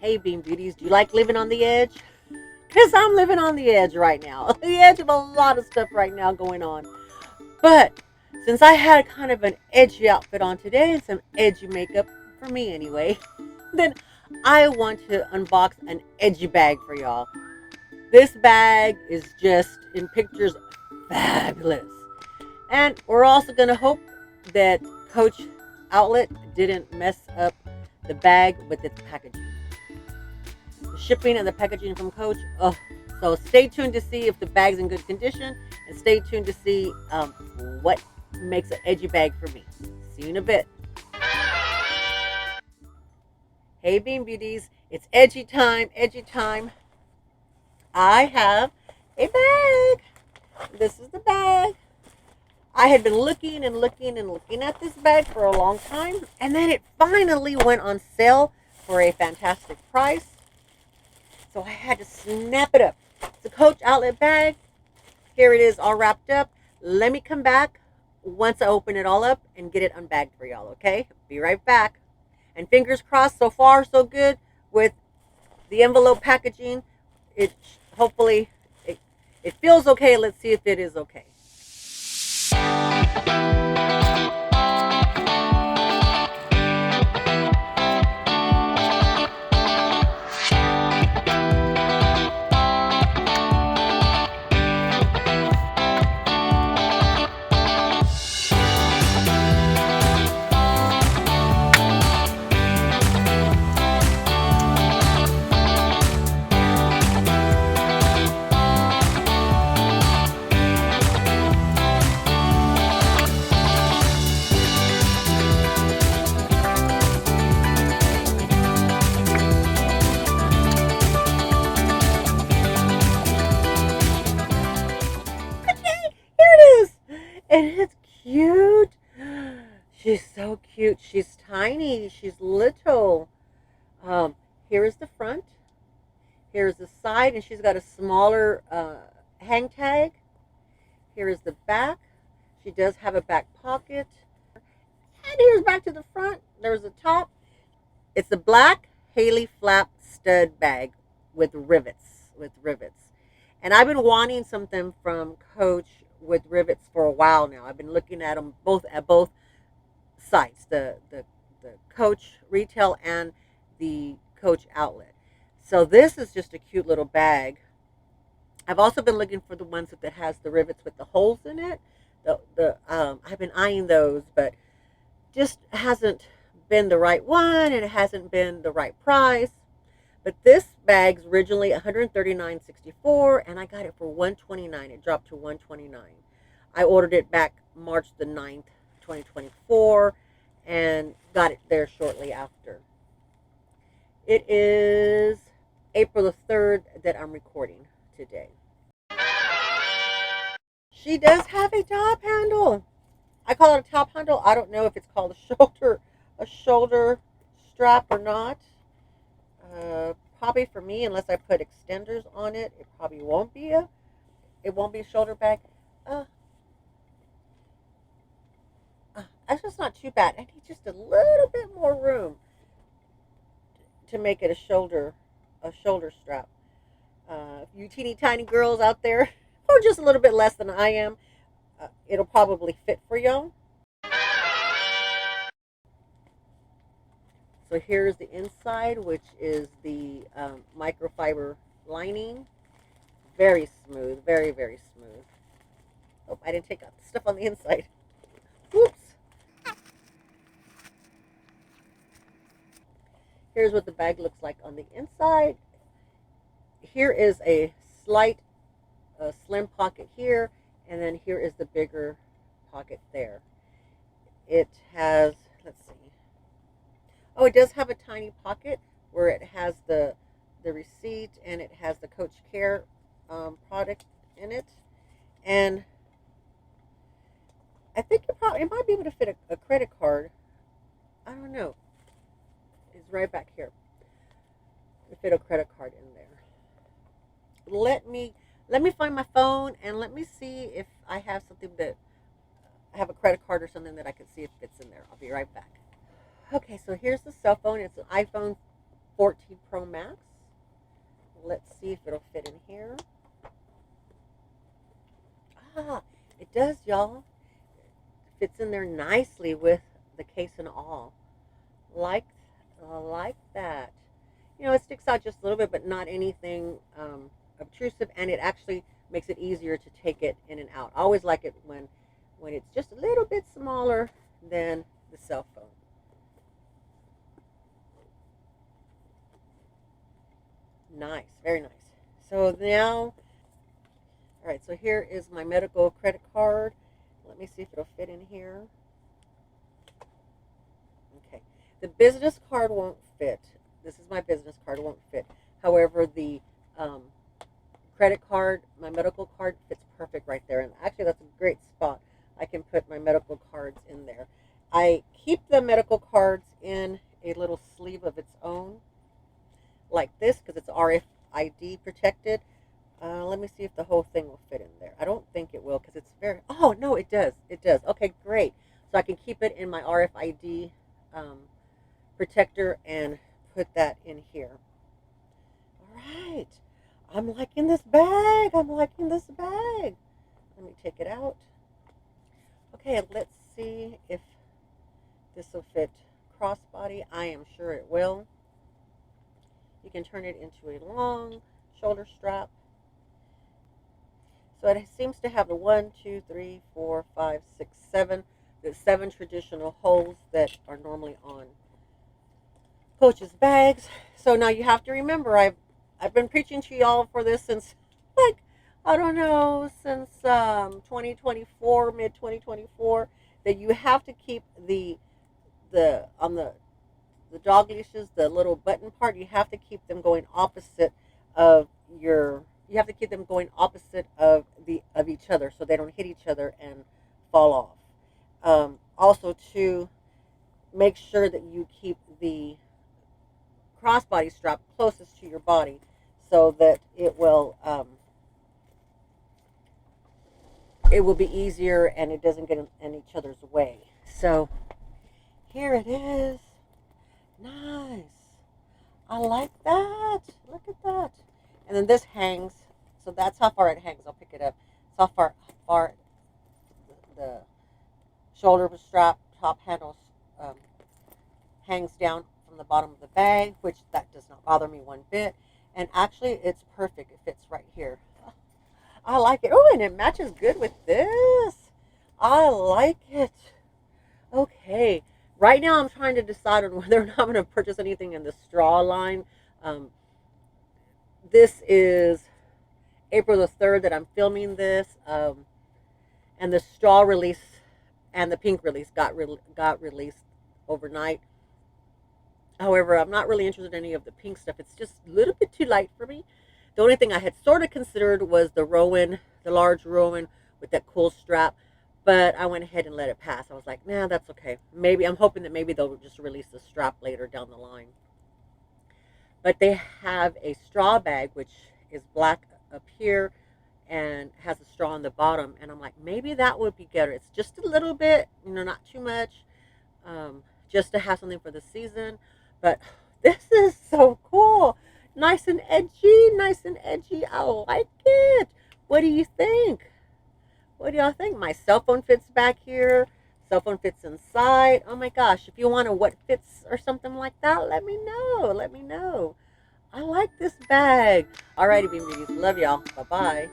Hey, Bean Beauties, do you like living on the edge? Because I'm living on the edge right now. The edge of a lot of stuff right now going on. But since I had kind of an edgy outfit on today and some edgy makeup, for me anyway, then I want to unbox an edgy bag for y'all. This bag is just in pictures fabulous. And we're also going to hope that Coach Outlet didn't mess up the bag with its packaging. The shipping and the packaging from Coach. Oh, so stay tuned to see if the bag's in good condition, and stay tuned to see what makes an edgy bag for me. See you in a bit. Hey, Bean Beauties, it's edgy time. Edgy time. I have a bag. This is the bag. I had been looking and looking and looking at this bag for a long time, and then it finally went on sale for a fantastic price. So I had to snap it up. It's a Coach Outlet bag. Here it is all wrapped up. Let me come back once I open it all up and get it unbagged for y'all, okay? Be right back. And fingers crossed, so far so good with the envelope packaging. It hopefully it feels okay. Let's see if it is okay. And it's cute. She's so cute. She's tiny. She's little. Here is the front. Here's the side, and she's got a smaller hang tag. Here is the back. She does have a back pocket. And here's back to the front. There's the top. It's a black Hailey Flap stud bag with rivets. And I've been wanting something from Coach with rivets for a while now. I've been looking at them both sites, the Coach retail and the Coach outlet. So this is just a cute little bag. I've also been looking for the ones that has the rivets with the holes in it. I've been eyeing those, but just hasn't been the right one, and it hasn't been the right price. But this bag's originally $139.64, and I got it for $129. It dropped to $129. I ordered it back March the 9th, 2024, and got it there shortly after. It is April the 3rd that I'm recording today. She does have a top handle. I call it a top handle. I don't know if it's called a shoulder strap or not. Probably for me, unless I put extenders on it, it probably won't be a shoulder bag. That's just not too bad. I need just a little bit more room to make it a shoulder strap. You teeny tiny girls out there, or just a little bit less than I am, it'll probably fit for y'all. So here's the inside, which is the microfiber lining. Very smooth, very, very smooth. Oh, I didn't take out the stuff on the inside. Whoops. Here's what the bag looks like on the inside. Here is a slight slim pocket here, and then here is the bigger pocket there. It has, let's see. Oh, it does have a tiny pocket where it has the receipt, and it has the Coach Care product in it. And I think it might be able to fit a credit card. I don't know. It's right back here. To fit a credit card in there. Let me find my phone, and let me see if I have something that I have a credit card or something that I can see if it's in there. I'll be right back. Okay, so here's the cell phone. It's an iPhone 14 Pro Max. Let's see if it'll fit in here. Ah, it does, y'all. Fits in there nicely with the case and all. Like, like that. You know, it sticks out just a little bit, but not anything obtrusive, and it actually makes it easier to take it in and out. I always like it when it's just a little bit smaller than the cell phone. Nice, very nice. So now, all right, so here is my medical credit card. Let me see if it'll fit in here. Okay, the business card won't fit. This is my business card, it won't fit. However, the credit card, my medical card fits perfect right there. And actually, that's a great spot. I can put my medical cards in there. I keep the medical cards in a little sleeve of its own, like this, because it's RFID protected. Let me see if the whole thing will fit in there. I don't think it will because it's very, oh, no, it does. It does. Okay, great. So I can keep it in my RFID protector and put that in here. All right. I'm liking this bag. I'm liking this bag. Let me take it out. Okay, let's see if this will fit crossbody. I am sure it will. You can turn it into a long shoulder strap. So it seems to have the 1, 2, 3, 4, 5, 6, 7, the 7 traditional holes that are normally on Coach's bags. So now you have to remember, I've been preaching to y'all for this since, like, I don't know, since 2024, mid 2024, that you have to keep the on the dog leashes, the little button part, you have to keep them going opposite of your. You have to keep them going opposite of each other so they don't hit each other and fall off. Also, to make sure that you keep the crossbody strap closest to your body so that it will be easier and it doesn't get in each other's way. So here it is. Nice. I like that. Look at that. And then this hangs. So that's how far it hangs. I'll pick it up. It's how far the shoulder strap, top handle hangs down from the bottom of the bag, which that does not bother me one bit. And actually, it's perfect. It fits right here. I like it. Oh, and it matches good with this. I like it. Okay. Right now, I'm trying to decide on whether or not I'm going to purchase anything in the straw line. This is April the 3rd that I'm filming this. And the straw release and the pink release got released overnight. However, I'm not really interested in any of the pink stuff. It's just a little bit too light for me. The only thing I had sort of considered was the Rowan, the large Rowan with that cool strap. But I went ahead and let it pass. I was like, nah, that's okay. Maybe I'm hoping that maybe they'll just release the strap later down the line. But they have a straw bag, which is black up here and has a straw on the bottom. And I'm like, maybe that would be better. It's just a little bit, not too much, just to have something for the season. But this is so cool. Nice and edgy, nice and edgy. I like it. What do you think? What do y'all think? My cell phone fits back here. Cell phone fits inside. Oh my gosh. If you want to what fits or something like that, let me know. Let me know. I like this bag. Alrighty, Bean Beauties. Love y'all. Bye-bye.